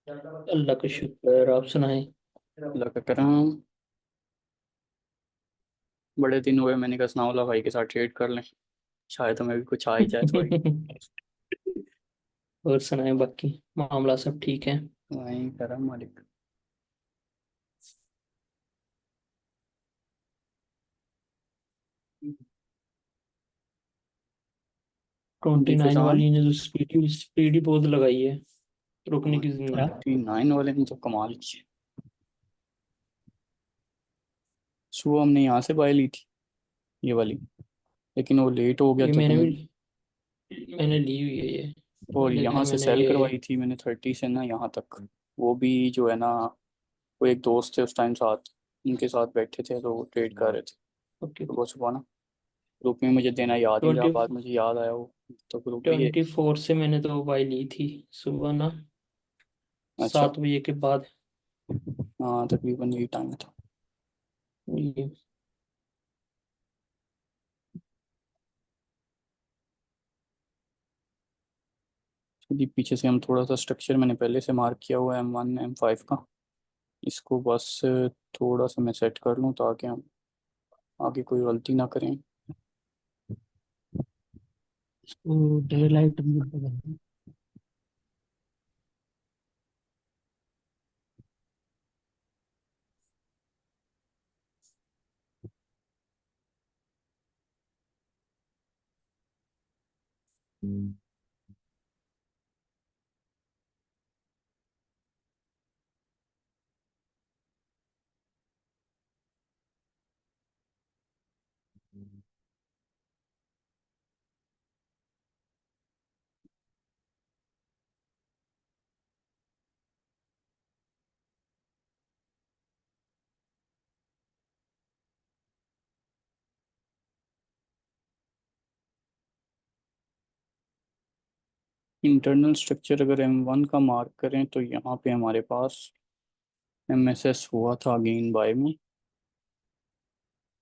अल्लाह का शुक्र। आप सुनाएं। अल्लाह का करम। बड़े दिन हुए, मैंने कहा सनाउल्लाह भाई के साथ ट्रेड कर लें, शायद हमें भी कुछ आ ही जाए थोड़ी। और सुनाएं, बाकी मामला सब ठीक है? वही करम मालिक। 29 फिजान। वाली ने जो स्पीडी स्पीडी बहुत लगाई है, रुकने हाँ, की जिंदा। 29 वाले ने तो कमाल की। सुबह हमने यहाँ से बाय ली थी, ये वाली, लेकिन वो लेट हो गया ये जब मैंने हम। भी मैंने ली हुई है ये। और लेकिन यहाँ से मैंने सेल ये करवाई थी मैंने 30 से ना यहाँ तक। वो भी जो है ना, वो एक दोस्त थे उस टाइम साथ, उनके साथ बैठे थे तो वो ट्रेड कर रहे थे। ओके। सुबह सुबह ना, ग्रुप में मुझे देना याद नहीं रहा, ट्वेंटी बाद मुझे याद आया वो, तो ग्रुप भी है। 24 से मैंने तो वाई ली थी, सुबह ना अच्छा। 7 बजे के बाद। हाँ तकरीबन यही टाइम था। ये जी पीछे से हम थोड़ा सा स्ट्रक्चर मैंने पहले से मार्क किया हुआ है M1 M5 का, इसको बस थोड़ा सा मैं सेट कर लूँ ताकि हम आगे कोई गलती ना करें। इसको डे लाइट मोड पे करना है। इंटरनल स्ट्रक्चर अगर M1 का मार्क करें तो यहाँ पे हमारे पास MSS हुआ था अगेन बाय में।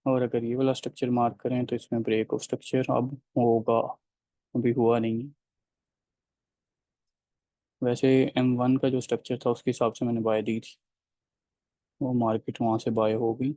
और अगर ये वाला स्ट्रक्चर मार्क करें तो इसमें ब्रेक ऑफ स्ट्रक्चर अब होगा, अभी हुआ नहीं है। वैसे M1 का जो स्ट्रक्चर था उसके हिसाब से मैंने बाय दी थी, वो मार्केट वहाँ से बाय हो गई।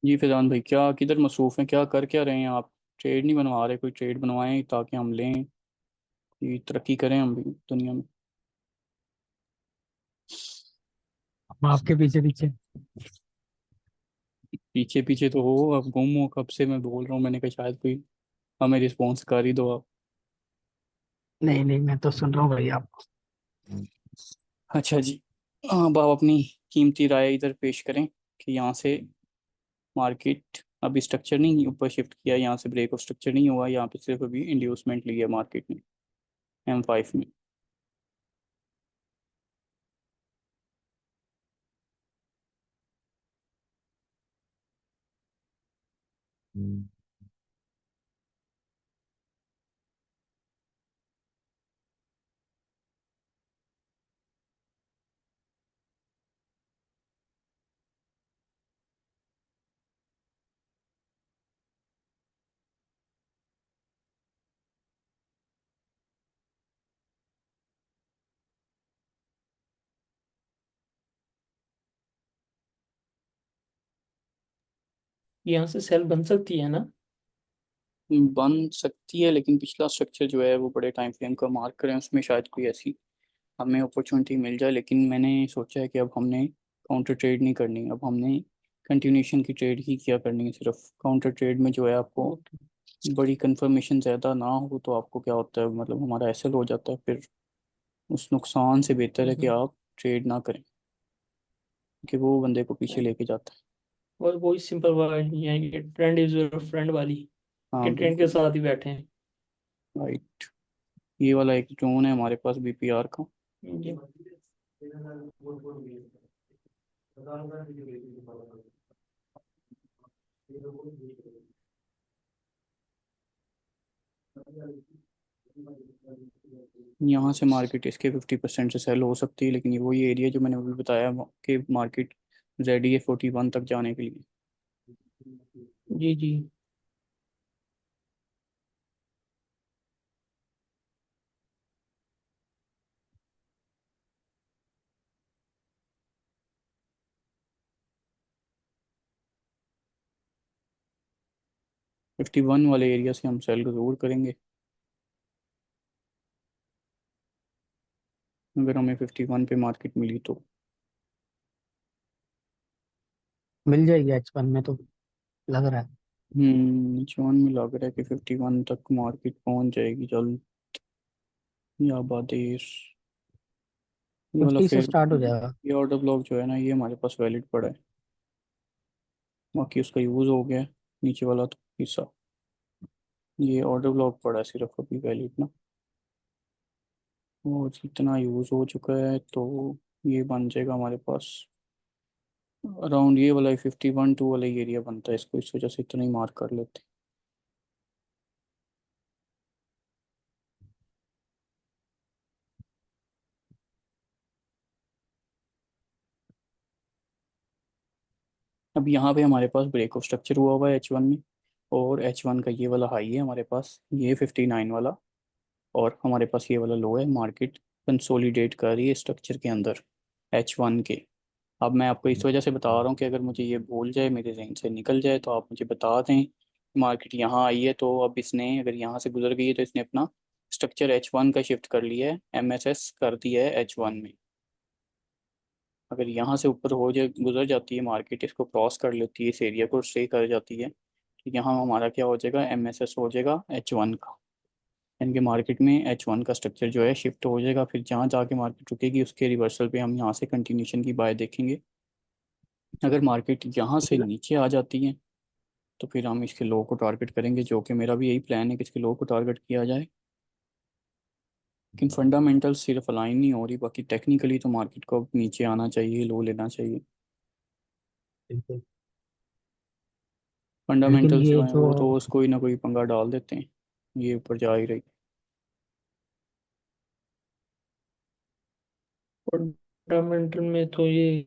जी फैजान भाई, क्या किधर मसरूफ़ हैं, क्या कर क्या रहे हैं आप? ट्रेड नहीं बनवा रहे? कोई ट्रेड बनवाएं ताकि हम लें, कि तरक्की करें हम भी दुनिया में। हम आपके पीछे पीछे। पीछे पीछे तो हो, अब गुम हो कब से, मैं बोल रहा हूँ, मैंने कहा शायद कोई हमें रिस्पॉन्स कर ही दो आप। नहीं नहीं, मैं तो सुन रहा हूँ भाई आपको। अच्छा जी। हाँ, अब आप अपनी कीमती राय इधर पेश करें कि यहाँ से मार्केट अभी स्ट्रक्चर नहीं ऊपर शिफ्ट किया, यहाँ से ब्रेक ऑफ स्ट्रक्चर नहीं हुआ, यहाँ पे सिर्फ अभी इंड्यूसमेंट लिया मार्केट ने M5 में। यहाँ से सेल बन सकती है ना? बन सकती है, लेकिन पिछला स्ट्रक्चर जो है वो बड़े टाइम फ्रेम का मार्क करें, उसमें शायद कोई ऐसी हमें अपॉर्चुनिटी मिल जाए। लेकिन मैंने सोचा है कि अब हमने काउंटर ट्रेड नहीं करनी, अब हमने कंटिन्यूशन की ट्रेड ही किया करनी है। सिर्फ काउंटर ट्रेड में जो है आपको ओके। बड़ी कंफर्मेशन ज़्यादा ना हो तो आपको क्या होता है, मतलब हमारा एसएल हो जाता है फिर। उस नुकसान से बेहतर है कि हम्म। आप ट्रेड ना करें, कि वो बंदे को पीछे लेके जाता है। और वही सिंपल वर्ड है, ये ट्रेंड इज योर फ्रेंड वाली, हाँ कि ट्रेंड के बिल्कुल। साथ ही बैठे हैं। राइट। ये वाला एक जोन है हमारे पास BPR का। जी। यहाँ से मार्केट इसके 50% से सेल हो सकती है, लेकिन ये वही एरिया जो मैंने अभी बताया कि मार्केट रेडी है 41 तक जाने के लिए। जी जी। 51 वाले एरिया से हम सेल जरूर करेंगे, अगर हमें 51 पे मार्केट मिली तो। मिल जाएगी H1 में तो लग रहा है। जॉन में लग रहा है कि 51 तक मार्केट पहुंच जाएगी जल्द या बादेर। ये वाला 50 से फिर स्टार्ट हो जाएगा। ये ऑर्डर ब्लॉक जो है ना, ये हमारे पास वैलिड पड़ा है, बाकी उसका यूज़ हो गया है, नीचे वाला तो हिस्सा। ये ऑर्डर ब्लॉक पड़ा है सिर्फ अभी वैलिड ना, और जितना यूज़ हो चुका है तो ये बन जाएगा हमारे पास अराउंड, ये वाला 51 2 वाला एरिया बनता है इसको, इस वजह से इतना ही मार्क कर लेते हैं। अब यहाँ पे हमारे पास ब्रेक ऑफ स्ट्रक्चर हुआ हुआ है H1 में, और H1 का ये वाला हाई है हमारे पास, ये 59 वाला, और हमारे पास ये वाला लो है। मार्केट कंसोलिडेट कर रही है स्ट्रक्चर के अंदर H1 के। अब मैं आपको इस वजह से बता रहा हूँ कि अगर मुझे ये भूल जाए, मेरे जहन से निकल जाए, तो आप मुझे बता दें। मार्केट यहाँ आई है तो अब इसने, अगर यहाँ से गुजर गई है तो इसने अपना स्ट्रक्चर H1 का शिफ्ट कर लिया है, MSS कर दिया है H1 में। अगर यहाँ से ऊपर हो जाए, गुजर जाती है मार्केट, इसको क्रॉस कर लेती है, इस एरिया को स्टे कर जाती है, तो यहाँ हमारा क्या हो जाएगा, MSS हो जाएगा H1 का। यानी कि मार्केट में H1 का स्ट्रक्चर जो है शिफ्ट हो जाएगा, फिर जहाँ जाके मार्केट रुकेगी उसके रिवर्सल पे हम यहाँ से कंटिन्यूशन की बाय देखेंगे। अगर मार्केट यहाँ से नीचे आ जाती है तो फिर हम इसके लो को टारगेट करेंगे, जो कि मेरा भी यही प्लान है कि इसके लो को टारगेट किया जाए। लेकिन फंडामेंटल सिर्फ अलाइन नहीं हो रही, बाकी टेक्निकली तो मार्केट को अब नीचे आना चाहिए, लो लेना चाहिए। बिल्कुल। लेकिन फंडामेंटल्स जो ये हैं जो वो रोज़ कोई ना कोई पंगा डाल देते हैं, ये ऊपर जा ही रही। फंडामेंटल में तो ये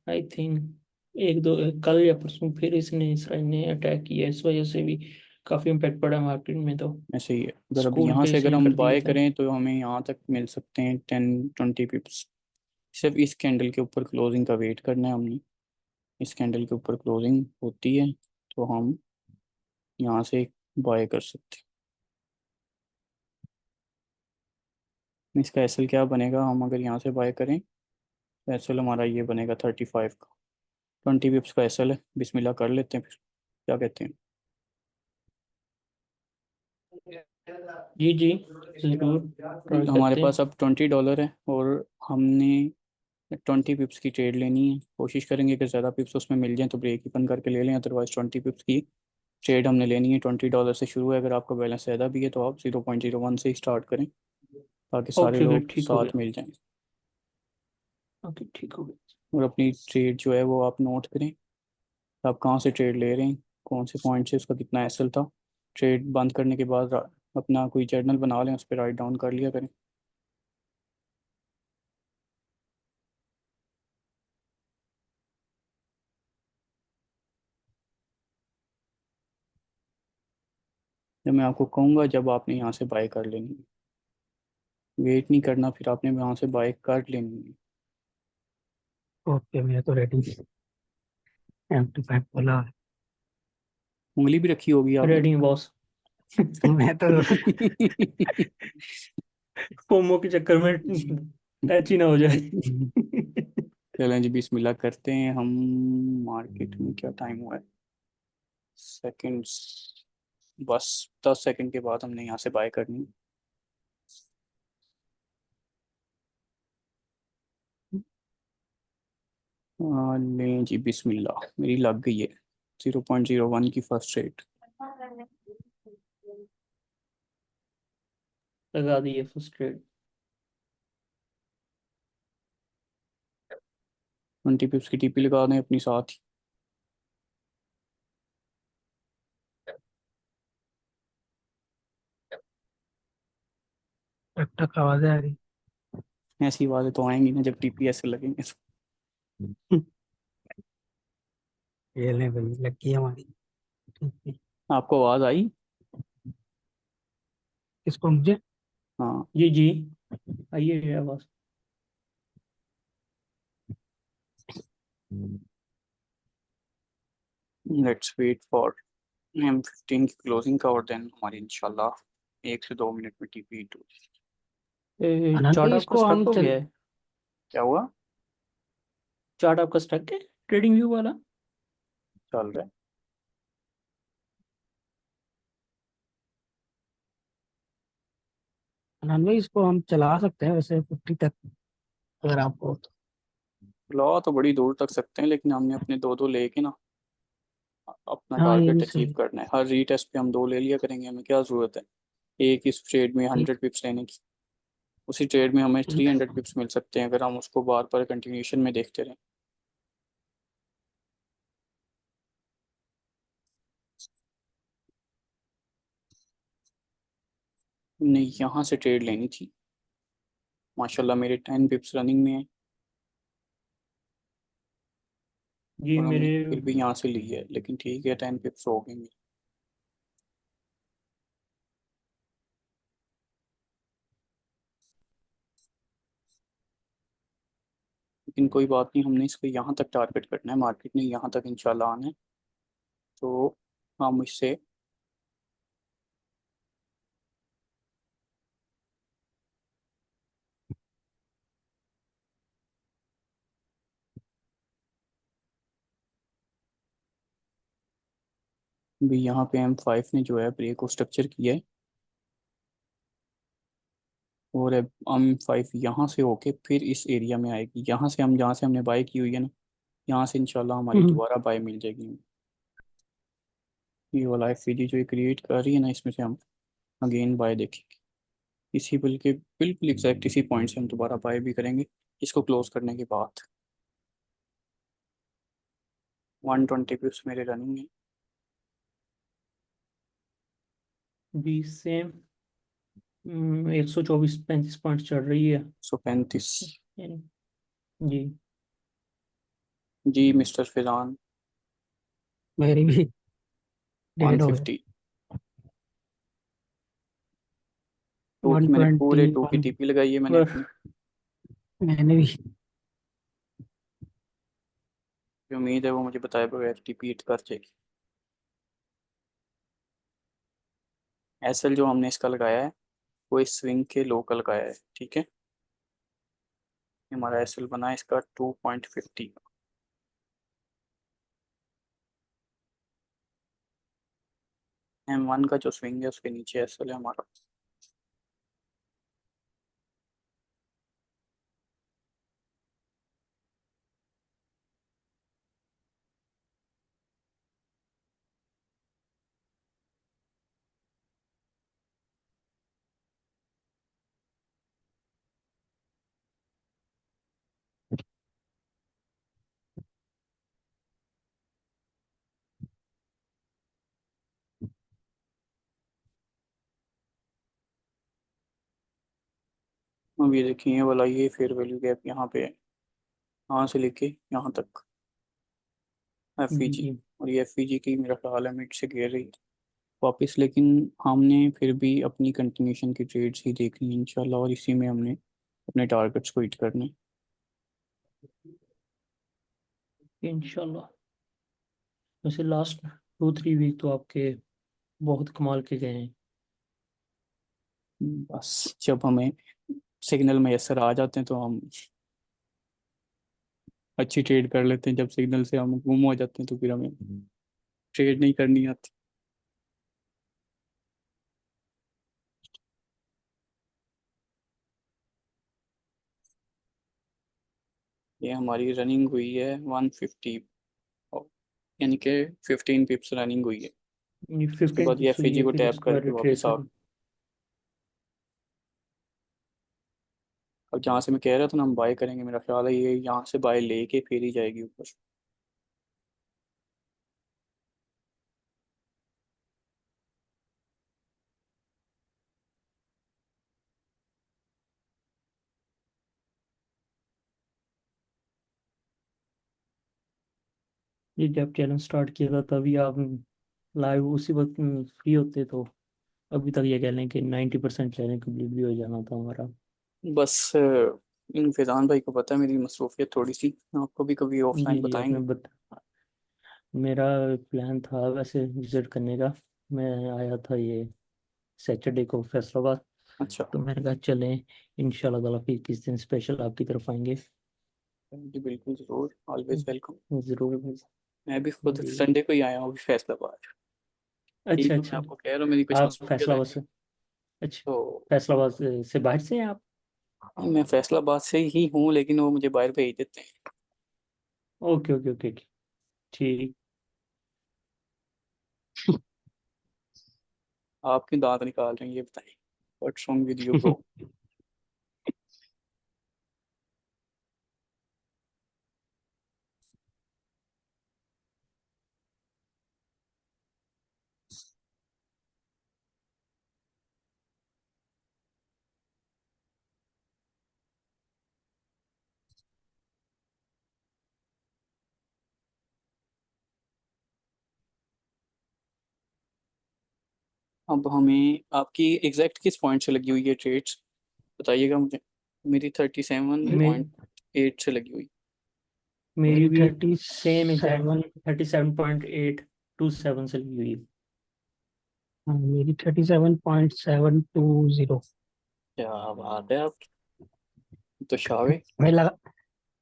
आई थिंक एक दो कल या परसों फिर इसने इसराइल ने अटैक किया, इस वजह से भी काफी इम्पैक्ट पड़ा मार्केट में तो। ऐसे ही है, अगर अब स्कूल यहाँ पे से अगर सील हम कर दिया बाय था। करें तो हमें यहाँ तक मिल सकते हैं 10-20 पिप्स। सिर्फ इस कैंडल के ऊपर क्लोजिंग का वेट करना है हमने। इस कैंडल के ऊपर क्लोजिंग होती है तो हम यहाँ से बाय कर सकते हैं। इसका एसएल क्या बनेगा, हम अगर यहाँ से बाय करें तो एसएल हमारा ये बनेगा 35 का। 20 पिप्स का एसएल है, बिस्मिल्लाह कर लेते हैं फिर, क्या कहते हैं। जी जी, जरूर ट्राई हमारे करते हैं। पास अब $20 है, और हमने 20 पिप्स की ट्रेड लेनी है। कोशिश करेंगे कि ज़्यादा पिप्स उसमें मिल जाएं तो ब्रेक इवन करके ले लें, अदरवाइज 20 पिप्स की ट्रेड हमने लेनी है। $20 से शुरू है, अगर आपका बैलेंस ज़्यादा भी है तो आप 0.01 से ही स्टार्ट करें, ताकि सारे ओके ओके, लोग ठीक हो साथ गया। मिल जाएं। ओके, ठीक हो गया। और अपनी ट्रेड जो है वो आप नोट करें, आप कहाँ से ट्रेड ले रहे हैं, कौन से पॉइंट से, उसका कितना एसएल था। ट्रेड बंद करने के बाद अपना कोई जर्नल बना लें, उस पर राइट डाउन कर लिया करें। जब मैं आपको कहूँगा जब आपने यहाँ से बाय कर लेनी है, वेट नहीं करना, फिर आपने यहाँ से बाय कर लेनी है। ओके, मैं तो रेडी। M25 बोला। उंगली भी रखी होगी आपने। रेडी है बॉस। मैं तो फोमो के चक्कर में टच ही ना हो जाए। चलें जी, बिस्मिल्लाह करते हैं हम। मार्केट में क्या टाइम हुआ है, सेकंड्स, बस 10 सेकंड के बाद हमने यहाँ से बाय करनी है। लें जी बिस्मिल्लाह, मेरी लग गई है 0.01 की फर्स्ट रेट। लगा दिए फर्स्ट ट्रेड। 20 पिप्स की टीपी लगा दें अपनी साथ ही। टक टक आवाजें आ रही। ऐसी आवाज़ें तो आएंगी ना जब टीपी ऐसे लगेंगे ये ले भाई, लगी है हमारी। ठीक है। आपको आवाज़ आई? किसको, मुझे? हाँ। जी जी, आइए है आवाज। लेट्स वेट फॉर M15 की क्लोजिंग का, और देन हमारी इंशाल्लाह 1 से 2 मिनट में टीपी टू। अनंत चार्ट भाई, आपका इसको स्टक हम हो चल। गया है? क्या हुआ? चार्ट आपका स्टक है ट्रेडिंग व्यू वाला? चल रहा है। अनंत भाई, इसको हम चला सकते हैं वैसे 50 तक, अगर आपको तो। लॉ तो बड़ी दूर तक सकते हैं, लेकिन हमने अपने दो दो लेके ना अपना हाँ, ये भी टारगेट अचीव सही। करना है। हर रीटेस्ट पे हम दो ले लिया करेंगे, हमें क्या ज़रूरत है एक इस ट्रेड में ठीक। 100 पिप्स लेने की। उसी ट्रेड में हमें ठीक। 300 पिप्स मिल सकते हैं अगर हम उसको बार बार कंटिन्यूशन में देखते रहें। हमने यहाँ से ट्रेड लेनी थी। माशाल्लाह मेरे 10 पिप्स रनिंग में है, जी और हमने मेरे फिर भी यहाँ से ली है, लेकिन ठीक है 10 पिप्स हो गए मेरे। लेकिन कोई बात नहीं, हमने इसको यहाँ तक टारगेट करना है, मार्केट ने यहाँ तक इंशाल्लाह आना है। तो हम इससे भी, यहाँ पे M5 ने जो है ब्रेक को स्ट्रक्चर किया है, और अब M5 यहाँ से होके फिर इस एरिया में आएगी। यहाँ से हम जहाँ से हमने बाय की हुई है ना, यहाँ से इंशाल्लाह हमारी हम्म। दोबारा बाय मिल जाएगी। ये वाला FVG जो ये क्रिएट कर रही है ना, इसमें से हम अगेन बाय देखेंगे। इसी बल्कि बिल्कुल एग्जैक्ट इसी पॉइंट से हम दोबारा बाय भी करेंगे इसको क्लोज करने के बाद। 120 पिप्स मेरे रनिंग है। 20 से 124-35 पॉइंट चढ़ रही है। 135। यानी जी। जी मिस्टर फिजान। मेरी भी वन डेढ़ हो गया। फिफ्टी टू वन की मैंने ट्वेंटी पूरे टू की वन टीपी लगाई है मैंने पर अपनी। मैंने भी। जो उम्मीद है वो मुझे बताए बगैर टीपी हिट कर जाएगी। SL जो हमने इसका लगाया है वो इस स्विंग के लोकल लगाया है, ठीक है। हमारा SL बना है इसका 2.50। M1 का जो स्विंग है उसके नीचे SL है हमारा। अब ये देखिए ये वाला ये फेयर वैल्यू गैप यहाँ पे है, यहाँ से लेके यहाँ तक जी FVG। जी। और ये FVG की मेरा ख्याल है मिड से गिर रही है वापस, लेकिन हमने फिर भी अपनी कंटिन्यूशन की ट्रेड्स ही देखनी है इंशाल्लाह, और इसी में हमने अपने टारगेट्स को हिट करना है। इंशाल्लाह। वैसे लास्ट 2-3 वीक तो आपके बहुत कमाल के गए हैं। बस जब हमें सिग्नल मैसर आ जाते हैं तो हम अच्छी ट्रेड कर लेते हैं, जब सिग्नल से हम गुम हो जाते हैं तो फिर हमें ट्रेड नहीं करनी आती। ये हमारी रनिंग हुई है 150, यानी कि 15 पिप्स रनिंग हुई है। ये उसके 15 बाद ये पिप्स हुई FVG है, को फिर टैप उसके बाद करके ट्रेड वापस आ कर। अब जहाँ से मैं कह रहा था ना हम बाय करेंगे, मेरा ख्याल है ये यहाँ से बाय लेके फिर ही जाएगी ऊपर। ये जब चैलेंज स्टार्ट किया था तभी आप लाइव उसी वक्त फ्री होते, तो अभी तक ये कह लें कि 90% चैलेंज कंप्लीट भी हो जाना था हमारा। बस इन फैज़ान भाई को पता है मेरी मसरूफियत थोड़ी सी, आपको भी कभी जी ऑफलाइन जी, आपने बताएंगे। मेरा प्लान था वैसे विजिट करने का। मैं आया था ये सैटरडे को फैसलाबाद, अच्छा। तो मैंने कहा चलें, इंशाल्लाह ताला फिर किस दिन स्पेशल आपकी तरफ आएंगे। जी बिल्कुल ज़रूर, ऑलवेज वेलकम। ज़रूर भाई। मैं भी खुद जी। संडे को ही आया हूँ अभी फैसलाबाद। यही अच्छा तो मैं अच्छा। आपको कह रहा हूँ, मेरी कुछ आप मसरूफियत है। फैसलाबाद से? अच्छा, तो फैसलाबाद से बाहर से हैं आप? मैं फैसलाबाद से ही हूँ, लेकिन वो मुझे बाहर भेज देते हैं। ओके ओके ओके ओके, ठीक। आप क्यों दांत निकाल रहे हैं ये बताएं। What's wrong with you bro. अब हमें आपकी एग्जैक्ट किस पॉइंट से लगी हुई है ट्रेड्स, बताइएगा मुझे। मेरी 37.8 से लगी हुई। मेरी मेरी भी थर्टी सेम सेवन एग्जैक्ट 37.827 से लगी हुई है। मेरी 37.720। क्या बात है आप तो शावे। मैं लगा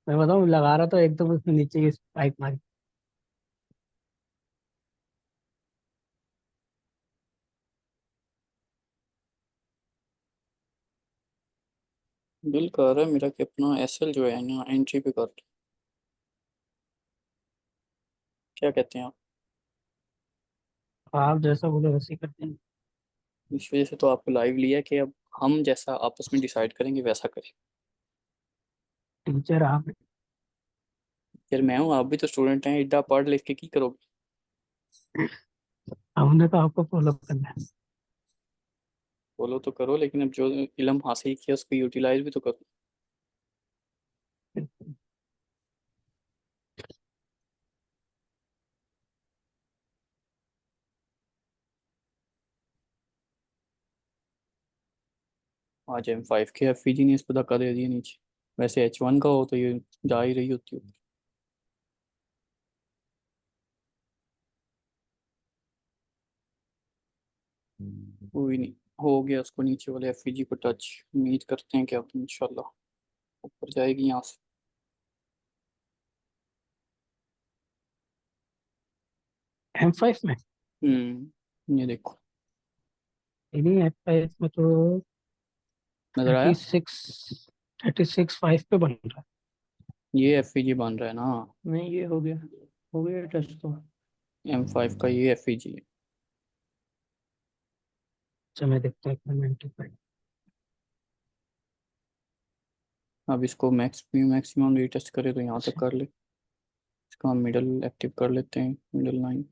मैं बताऊँ, लगा रहा था एकदम उसमें नीचे की स्पाइक मारी। दिल कर रहा है मेरा कि अपना एसएल जो है ना एंट्री पे कर दूं। क्या कहते हैं आप। आप जैसा बोले वैसे ही करते हैं। इस वजह से तो आपको लाइव लिया कि अब हम जैसा आपस में डिसाइड करेंगे वैसा करें। टीचर आप। फिर मैं हूँ, आप भी तो स्टूडेंट हैं, इतना पढ़ लिख के की करोगे। हमने तो आपको फॉलो करना है। बोलो तो करो, लेकिन अब जो इल्म हासिल किया उसको यूटिलाइज भी तो करो। आज M5 के FPG ने इस पर धक्का दे दिया नीचे। वैसे H1 का हो तो ये जा ही रही होती है। कोई नहीं, हो गया उसको नीचे वाले FPG को टच। उम्मीद करते हैं कि अब इंशाल्लाह ऊपर जाएगी यहाँ से। M5 में। ये देखो। नहीं, M5 में तो नजर आया। 36 5 पे बन रहा है। ये FPG बन रहा है ना। नहीं, ये हो गया टच तो। M5 का ये FPG है। अच्छा, मैं देखता हूँ 95। अब इसको मैक्सिमम रीटेस्ट करे तो यहाँ तक कर ले। इसका हम मिडल एक्टिव कर लेते हैं, मिडल लाइन।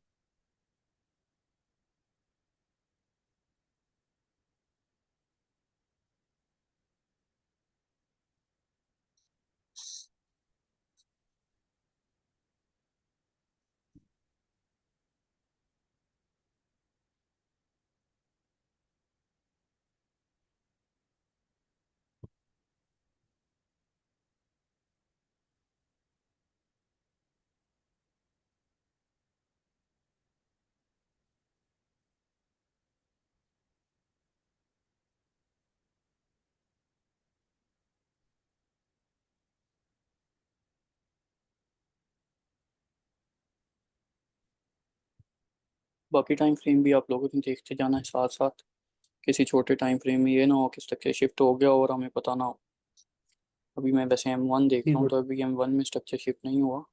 बाकी टाइम फ्रेम भी आप लोगों ने देखते जाना है साथ साथ। किसी छोटे टाइम फ्रेम में ये ना हो कि स्ट्रक्चर शिफ्ट हो गया और हमें पता ना हो। अभी मैं वैसे M1 देख जी रहा हूँ, गुड। तो अभी M1 में स्ट्रक्चर शिफ्ट नहीं हुआ।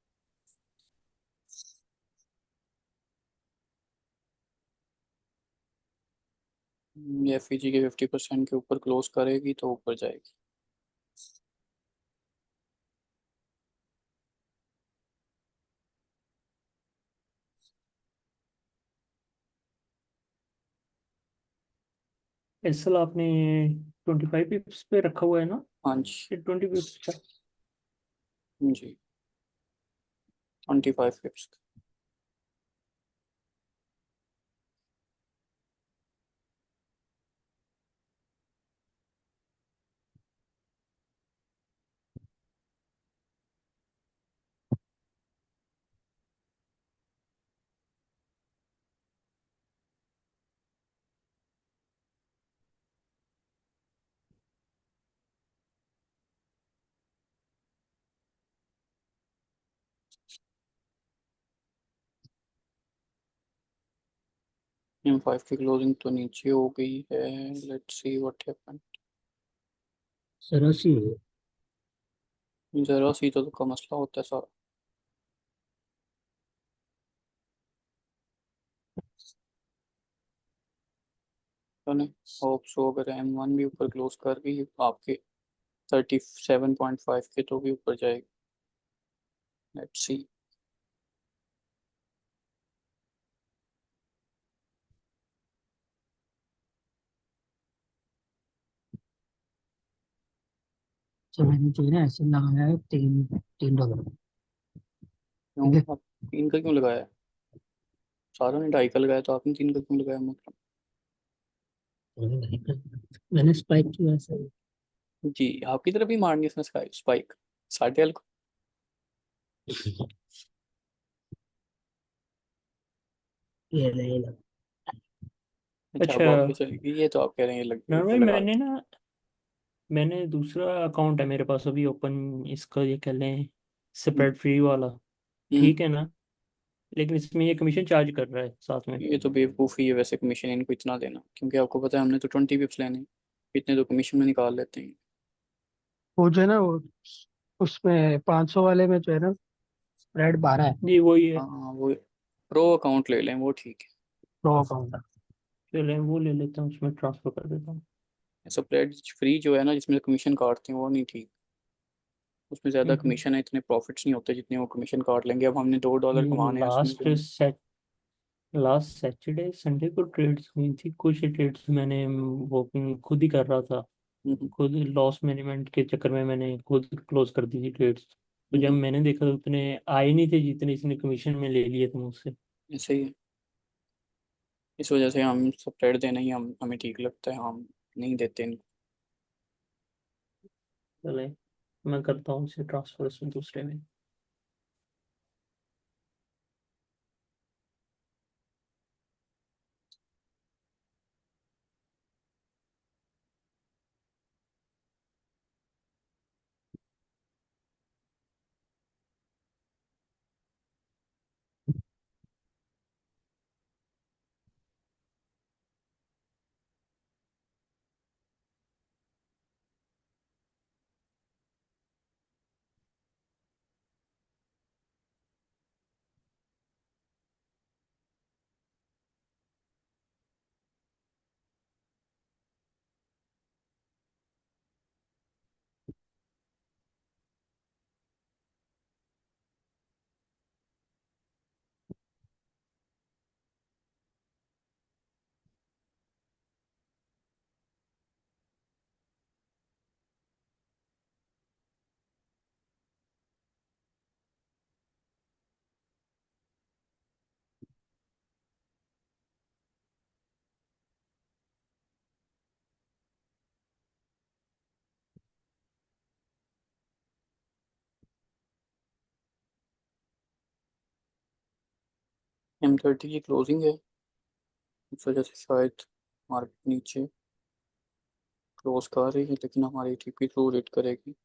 ये FPG के 50% के ऊपर क्लोज करेगी तो ऊपर जाएगी। इस साल आपने 25 पिप्स पे रखा हुआ है ना, हाँ जी। 20 पिप्स का। जी 25 पिप्स। M5 की क्लोजिंग तो नीचे हो गई है। Let's see what happen. सरस ही है। जरा सी तो का मसला होता है सारा। होप सो अगर M1 भी ऊपर क्लोज कर गई आपके 37.5 के तो भी ऊपर जाएगी। Let's see. 3 $3 क्यों ठीक है। आप 3 का क्यों लगाया है? सारों ने 2.5 का लगाया तो आपने 3 का क्यों लगाया मतलब? मैंने स्पाइक की वजह से जी आपकी तरफ ही मारनी है उसने स्पाइक साढ़े को। ये नहीं लगा। अच्छा अच्छा अब आपको चलेगी ये तो आप कह रहे हैं ये ना ऊपर भाई, लगा मैंने दी। ना, मैंने दूसरा अकाउंट है मेरे पास अभी ओपन, इसका ये कह लें हम्म, स्प्रेड फ्री वाला। हम्म, ठीक है ना, लेकिन इसमें ये कमीशन चार्ज कर रहा है साथ में। ये तो बेवकूफ़ी है वैसे कमीशन इनको इतना देना क्योंकि आपको पता है हमने तो 20 पिप्स लेने हैं। इतने तो कमीशन में निकाल लेते हैं। वो जो है ना, वो उसमें 500 वाले में जो है ना, रेड 12 है। जी वही है। हाँ वो प्रो अकाउंट ले लें वो ठीक है। प्रो अकाउंट है। चले वो ले लेता हूँ, उसमें ट्रांसफर कर देता हूँ। स्प्रेड फ्री जो है ना जिसमें कमीशन काटते हैं वो नहीं ठीक। उसमें ज़्यादा कमीशन है इतने प्रॉफिट्स नहीं होते जितने वो कमीशन काट लेंगे। अब हमने $2 ये कमाने हैं उसमें लास्ट जो। लास्ट सैटरडे संडे को ट्रेड्स हुई थी, कुछ ट्रेड्स मैंने वो खुद ही कर रहा था। हम्म, खुद लॉस मैनेजमेंट के चक्कर में मैंने खुद क्लोज कर दी थी ट्रेड्स। तो जब हम्म, मैंने देखा तो उतने आए नहीं थे जितने इसने कमीशन में ले लिए थे मुझसे। ऐसे ही है। इस वजह से हम स्प्रेड देना ही हमें ठीक लगता है हम नहीं देते इनको। चले मैं करता हूँ इसे ट्रांसफर उसमें दूसरे में। M30 की क्लोजिंग है इस वजह से शायद मार्केट नीचे क्लोज कर रही है लेकिन हमारी TP थ्रू रेट करेगी।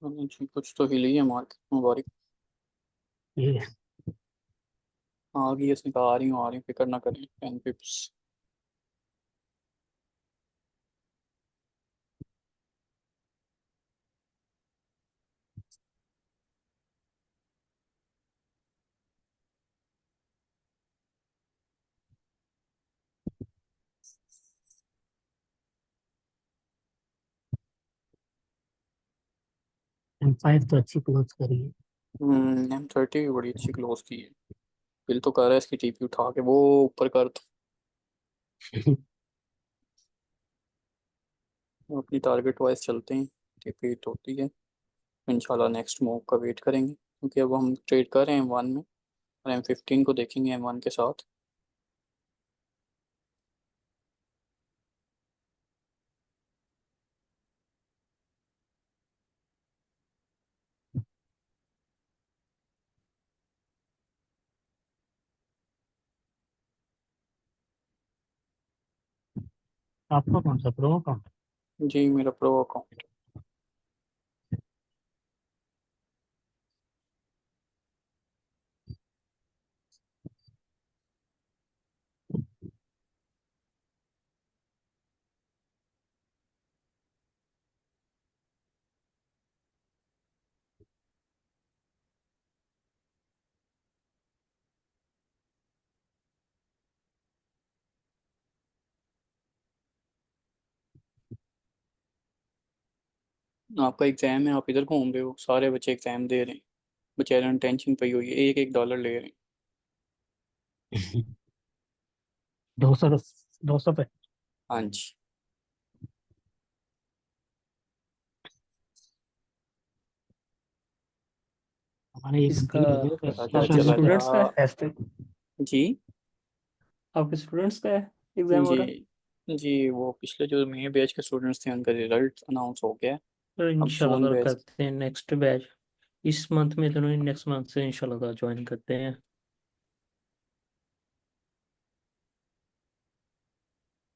जी कुछ तो हिली है मार्केट मुबारक। ये आ गई, इसने कहा आ रही हूँ, फिक्र ना करें 10 पिप्स। M5 तो अच्छी क्लोज करी है। M30 भी बड़ी अच्छी क्लोज की है। दिल तो कर रहा है इसकी टीपी उठा के वो ऊपर कर दो। अपनी टारगेट वाइज चलते हैं। टीपी हिट होती है इंशाल्लाह नेक्स्ट मूव का वेट करेंगे, क्योंकि अब हम ट्रेड कर रहे हैं M1 में, और M15 को देखेंगे M1 के साथ। आपका कौन सा प्रो अकाउंट? जी मेरा प्रो अकाउंट। आपका एग्जाम है, आप इधर घूम रहे हो, सारे बच्चे एग्जाम दे रहे हैं, बेचारे टेंशन पई हुई है, एक एक डॉलर ले रहे हैं। 200, 200 पे। हाँ जी। हमारे एक इसका डील हो गया चला जा सोशल चला जा। स्टूडेंट्स का है? टेस्ट। जी। आपके स्टूडेंट्स का है एग्जाम हो जी। रहा जी वो पिछले जो मेरे बैच के स्टूडेंट्स थे उनका रिजल्ट अनाउंस हो गया है। है? अब इंशाल्लाह जून ताला बैच। करते हैं नेक्स्ट बैच। इस मंथ में तो नहीं, नेक्स्ट मंथ से इंशाल्लाह ताला ज्वाइन करते हैं।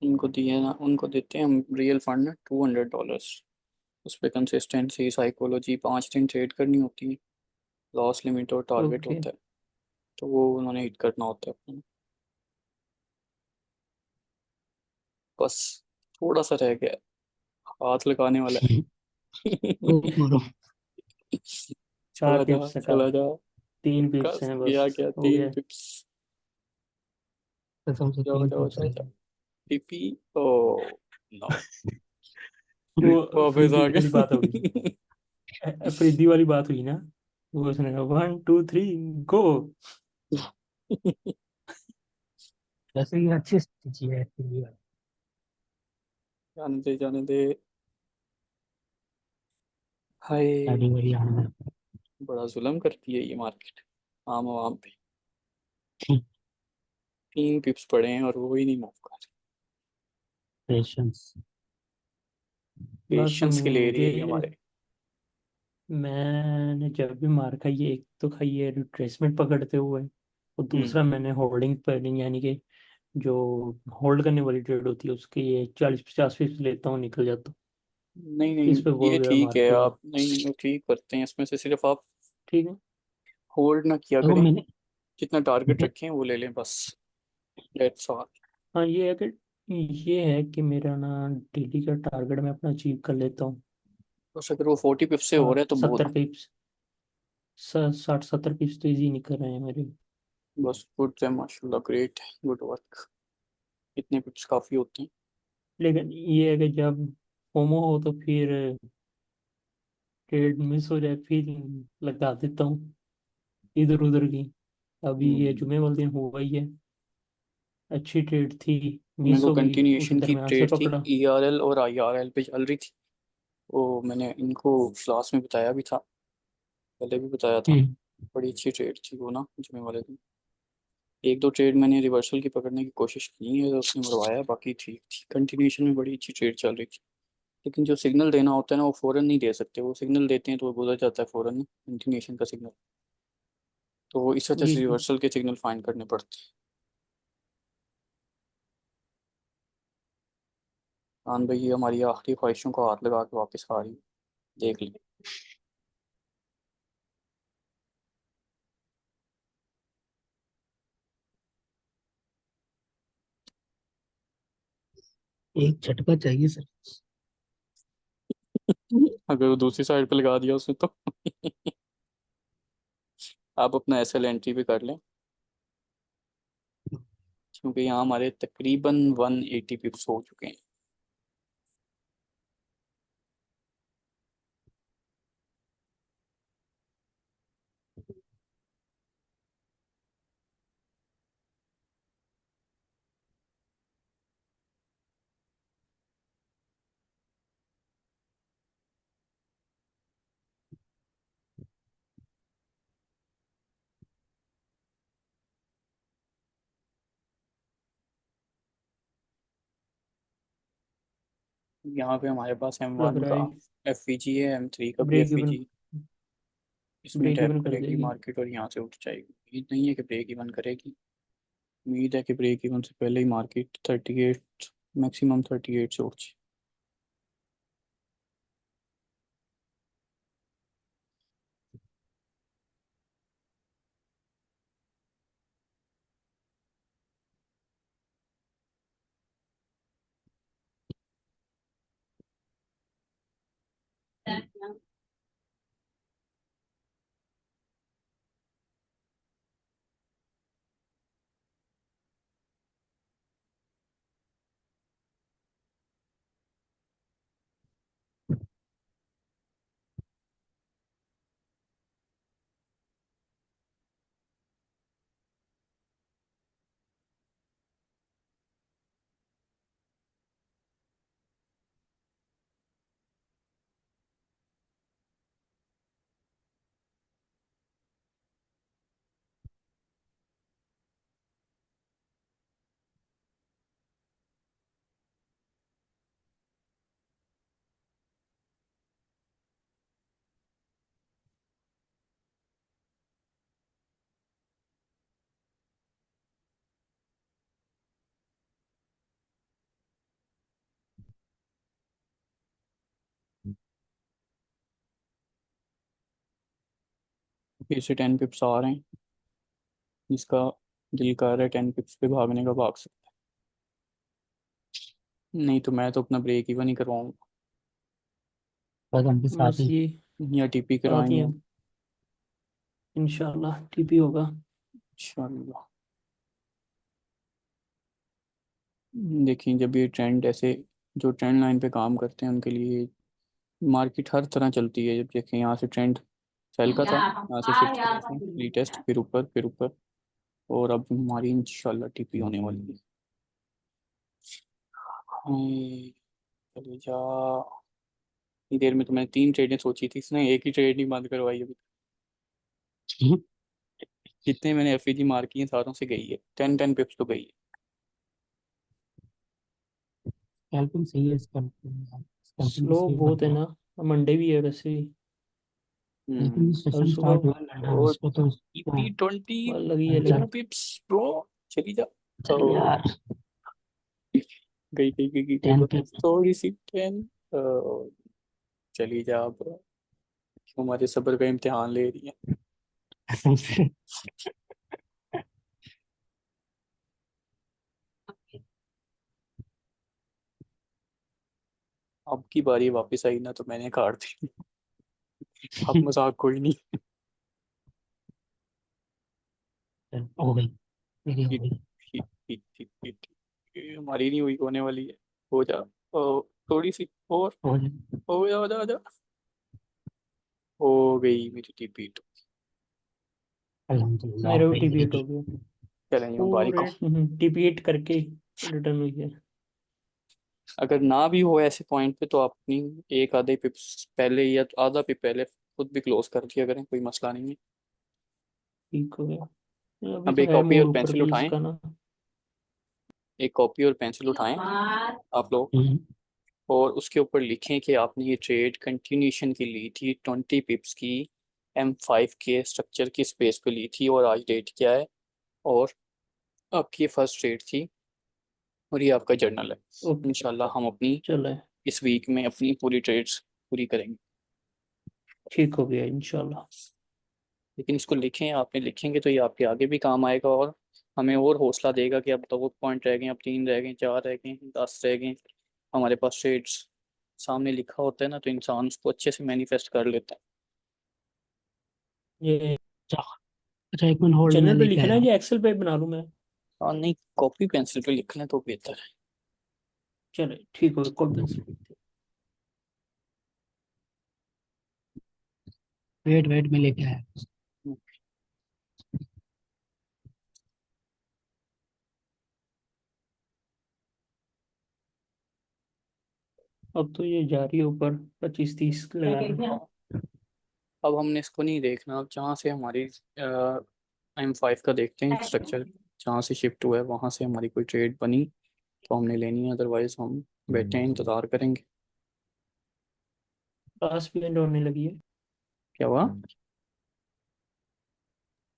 उनको दिए ना, उनको देते हैं हम रियल फंड $200। उस पर कंसिस्टेंसी, साइकोलॉजी, 5 दिन ट्रेड करनी होती है, लॉस लिमिट और टारगेट ओके। होता है, तो वो उन्होंने हिट करना होता है अपना। बस थोड़ा सा रह गया है, हाथ लगाने वाला है। वो बोलो। चार चला जा टिप्स का, चला जा। 3 पिप्स कस हैं बस। गया क्या हो तीन गया। पिप्स। कसम से जाओ 3 जाओ पिप्स जाओ रह जाओ। गए। पीपी। Oh no. वो वापस फ्रीदी आ वाली बात होगी। गए। फ्रीदी वाली बात हुई ना। वो उसने कहा 1 2 3 गो। वैसे ये अच्छी स्ट्रेटजी है इसके लिए। जाने दे जाने दे। हाय। गाड़ी वाड़ी आने में। बड़ा जुल्म करती है ये मार्केट आम आवाम पे। 3 पिप्स पड़े हैं और वो ही नहीं मूव कर रहे। पेशेंस। बस पेशेंस के ले रही है ये मुझे, हमारे। मैंने जब भी मार खाई है, एक तो खाई है रिट्रेसमेंट पकड़ते हुए, और हम्म। दूसरा मैंने होल्डिंग पर, यानी कि जो होल्ड करने वाली ट्रेड होती है उसके ये 40 50 पिप्स लेता हूँ, निकल जाता हूँ। नहीं नहीं इस पे ये बहुत ज्यादा ठीक मार है, खाई है। आप नहीं नहीं वो ठीक करते हैं, इसमें से सिर्फ आप ठीक है। होल्ड ना किया देखो करें, मैंने जितना टारगेट मैं- रखें वो ले लें बस। That's all. हाँ ये है कि मेरा ना डेली का टारगेट मैं अपना अचीव कर लेता हूँ। बस अगर वो 40 पिप्स से हो रहा है साठ तो बहुत सत्तर है। पिप्स 60 70 पिप्स तो इजी निकल रहे हैं मेरे। बस गुड है माशाल्लाह, ग्रेट, गुड वर्क। इतने पिप्स काफ़ी होते हैं। लेकिन ये है कि जब फोमो हो तो फिर ट्रेड मिस हो जाए, फिर लगा देता हूँ इधर उधर की। अभी ये हम्म। जुमे वाले दिन हुआ ही है, अच्छी ट्रेड थी, मेरे मिस को हो गई, उसी कंटिन्यूएशन की दरमियान से ट्रेड थी, पकड़ा। ERL और IRL पे चल रही थी। वो मैंने इनको क्लास में बताया भी था, पहले भी बताया था। हम्म, बड़ी अच्छी ट्रेड थी वो ना जुमे वाले दिन। एक दो ट्रेड मैंने रिवर्सल की पकड़ने की कोशिश की है तो उसने मरवाया, बाकी ठीक थी, कंटिन्यूएशन में बड़ी अच्छी ट्रेड चल रही थी। लेकिन जो सिग्नल देना होता है ना वो फ़ौरन नहीं दे सकते, वो सिग्नल देते हैं तो वो गुजर जाता है फ़ौरन कंटिन्यूएशन का सिग्नल। तो वो इस वजह जी से जी। रिवर्सल के सिग्नल फाइंड करने पड़ते हैं। हाँ भाई ये हमारी आखिरी ख्वाहिशों को हाथ लगा के वापस आ रही है, देख लें। एक झटका चाहिए सर। अगर वो दूसरी साइड पे लगा दिया उसने तो आप अपना एस एल एंट्री भी कर लें, क्योंकि यहाँ हमारे तकरीबन 180 पिप्स हो चुके हैं। यहाँ पे हमारे पास एम लग वन रहा का है एफ ई जी है, M3 का भी ब्रेक एफ ई इवन, जी। इसमें ब्रेक टैप इवन कर करेगी देगी। मार्केट और यहाँ से उठ जाएगी। उम्मीद नहीं है कि ब्रेक इवन करेगी। उम्मीद है कि ब्रेक इवन से पहले ही मार्केट 38, मैक्सिमम 38 से उठ जाए। फिर से 10 पिप्स आ रहे हैं। जिसका दिल कर रहा है 10 पिप्स पे भागने का भाग सकता है, नहीं तो मैं तो अपना ब्रेक इवन ही करवाऊंगा बस हम भी साथ बस ही। ये या टीपी साथ ही करवाएंगे। हम, इंशाल्लाह टीपी होगा। इंशाल्लाह। देखिए जब ये ट्रेंड ऐसे, जो ट्रेंड लाइन पे काम करते हैं उनके लिए मार्केट हर तरह चलती है। जब देखें यहाँ से ट्रेंड सेल का था, यहाँ से शिफ्ट किया था, रीटेस्ट, फिर ऊपर, फिर ऊपर, और अब हमारी इंशाल्लाह टीपी होने वाली है। हाय, चले जा। इतनी देर में तो मैंने 3 ट्रेडें सोची थी, इसने एक ही ट्रेड नहीं बंद करवाई अभी। जितने मैंने एफ जी मार की है सारों से गई है, 10 पिप्स तो गई है। स्कैल्पिंग सही है, स्कैल्पिंग स्कैल्पिंग स्लो सही बहुत है करता है। ना, मंडे भी है वैसे भी। लेकिन ये कल सेशन सुबह स्टार्ट हुआ है लंदन में, और इस पे तो ईपी 20, लगी है चल 2 लेकिन। पिप्स ब्रो। चली जा। चल ओ, यार। गई गई गई गई गई 10 बस थोड़ी सी 10। चली जा ब्रो, क्यों हमारे सब्र का इम्तिहान ले रही है। पे। अब की बारी वापस आई ना तो मैंने काट दी। अब मजाक कोई नहीं। चल हो गई, मेरी हो हिट गई। Hit hit hit hit. ये हमारी नहीं हुई, होने वाली है। हो जा। थोड़ी सी और। हो गई। हो जा, हो जा, हो जा। हो गई मेरी टीपी। अल्हम्दुलिल्लाह हो मेरा भी गई टीपी मेरी एट भी। हो गया चलेंगे बारी को। पूरे। टीपी एट करके रिटर्न हुई है। अगर ना भी हो ऐसे पॉइंट पे तो आप अपनी एक आधे पिप्स पहले या तो आधा पिप पहले खुद भी क्लोज कर दिया करें, कोई मसला नहीं है। ठीक हो गया, अभी अब तो एक है कॉपी और मोर ऊपर पेंसिल भी उठाएं। इसका ना। एक कॉपी और पेंसिल उठाएं आप लोग, हम्म, और उसके ऊपर लिखें कि आपने ये ट्रेड कंटिन्यूशन की ली थी 20 पिप्स की, M5 के स्ट्रक्चर की स्पेस पे ली थी, और आज डेट क्या है, और आपकी ये फर्स्ट ट्रेड थी, और ये आपका जर्नल है। ओके, इंशाल्लाह हम अपनी चले, इस वीक में अपनी पूरी ट्रेड्स पूरी करेंगे। ठीक हो गया इंशाल्लाह। लेकिन इसको लिखें, आपने लिखेंगे तो ये आपके आगे भी काम आएगा, और हमें और हौसला देगा कि अब 2 पॉइंट रह गए, अब 3 रह गए, 4 रह गए, 10 रह गए, हमारे पास ट्रेड्स सामने लिखा होता है ना, तो इंसान उसको अच्छे से मैनिफेस्ट कर लेता है। ये अच्छा। अच्छा, एक मिनट होल्ड में जनरल पे लेके लिखना है आया। या एक्सेल पे बना लूँ मैं? और नहीं, कॉपी पेंसिल पे लिख लें तो बेहतर है। चले ठीक होगा, कॉल पेंसिल लिखते वेट वेट में लेके आया। हैं। अब तो ये जा रही है ऊपर, 25-30 लगा। अब हमने इसको नहीं देखना, अब जहाँ से हमारी M5 का देखते हैं स्ट्रक्चर, जहाँ से शिफ्ट हुआ है वहाँ से हमारी कोई ट्रेड बनी तो हमने लेनी है, अदरवाइज हम बैठे हैं इंतज़ार करेंगे। क्लास भी एंड होने लगी है। क्या हुआ?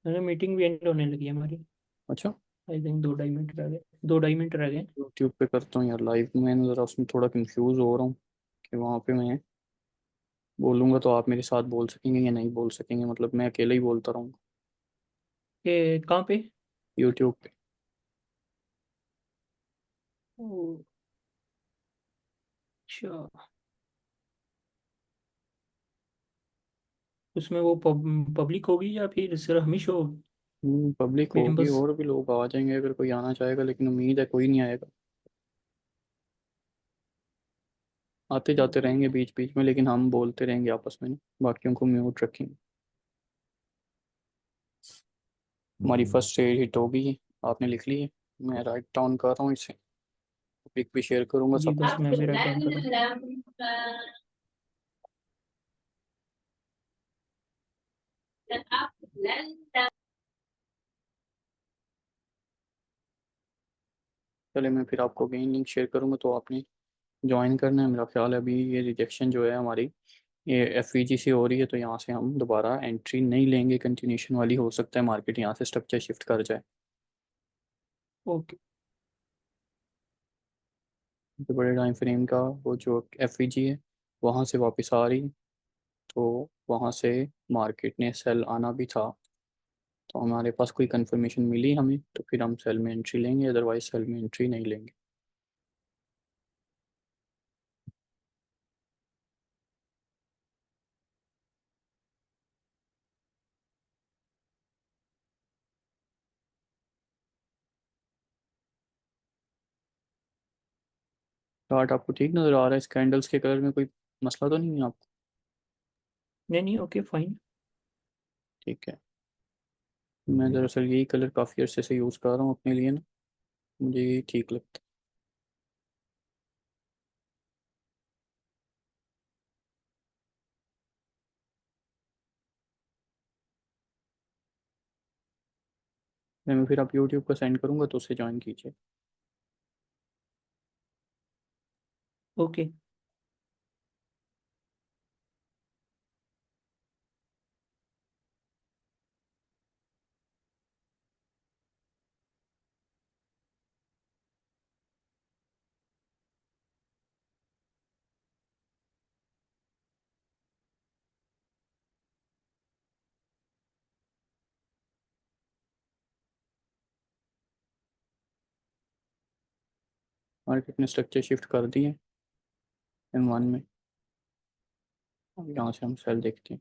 अरे मीटिंग भी एंड होने लगी है हमारी। अच्छा, आई थिंक 2-2.5 मिनट रह गए, 2-2.5 मिनट रह गए। यूट्यूब पे करता हूँ यार लाइव में, ज़रा उसमें थोड़ा कंफ्यूज हो रहा हूँ कि वहाँ पे मैं बोलूँगा तो आप मेरे साथ बोल सकेंगे या नहीं बोल सकेंगे, मतलब मैं अकेले ही बोलता रहूँगा ये कहाँ पे? यूट्यूब पे। ओ, अच्छा। उसमें वो पब्लिक होगी या फिर सिर्फ हम ही शो होगी? पब्लिक होगी मेंबर्स। और भी लोग आ जाएंगे अगर कोई आना चाहेगा, लेकिन उम्मीद है कोई नहीं आएगा। आते जाते रहेंगे बीच बीच में, लेकिन हम बोलते रहेंगे आपस में ना, बाकियों को म्यूट रखेंगे। हमारी फर्स्ट रेड हिट होगी है, आपने लिख ली है। मैं राइट डाउन कर रहा हूँ इसे, पिक भी शेयर करूंगा जी बस सबको। मैं भी राइट डाउन कर रहा हूँ। चले मैं फिर आपको अगेन लिंक शेयर करूंगा तो आपने ज्वाइन करना है। मेरा ख्याल है अभी ये रिजेक्शन जो है हमारी, ये FVG से हो रही है, तो यहाँ से हम दोबारा एंट्री नहीं लेंगे, कंटिन्यूशन वाली हो सकता है मार्केट यहाँ से स्ट्रक्चर शिफ्ट कर जाए। ओके। तो बड़े टाइम फ्रेम का वो जो FVG है वहाँ से वापस आ रही, तो वहाँ से मार्केट ने सेल आना भी था, तो हमारे पास कोई कंफर्मेशन मिली हमें तो फिर हम सेल में एंट्री लेंगे, अदरवाइज सेल में एंट्री नहीं लेंगे। चार्ट आपको ठीक नज़र आ रहा है? इस कैंडल्स के कलर में कोई मसला तो नहीं है आपको? नहीं नहीं, ओके फाइन। ठीक है। मैं दरअसल यही कलर काफ़ी अरसे से यूज़ कर रहा हूँ अपने लिए ना, मुझे ये ठीक लगता है। मैं फिर आप यूट्यूब का सेंड करूँगा तो उससे ज्वाइन कीजिए। ओके। मार्केट ने स्ट्रक्चर शिफ्ट कर दिए M1 में, अब यहाँ से हम सेल देखते हैं।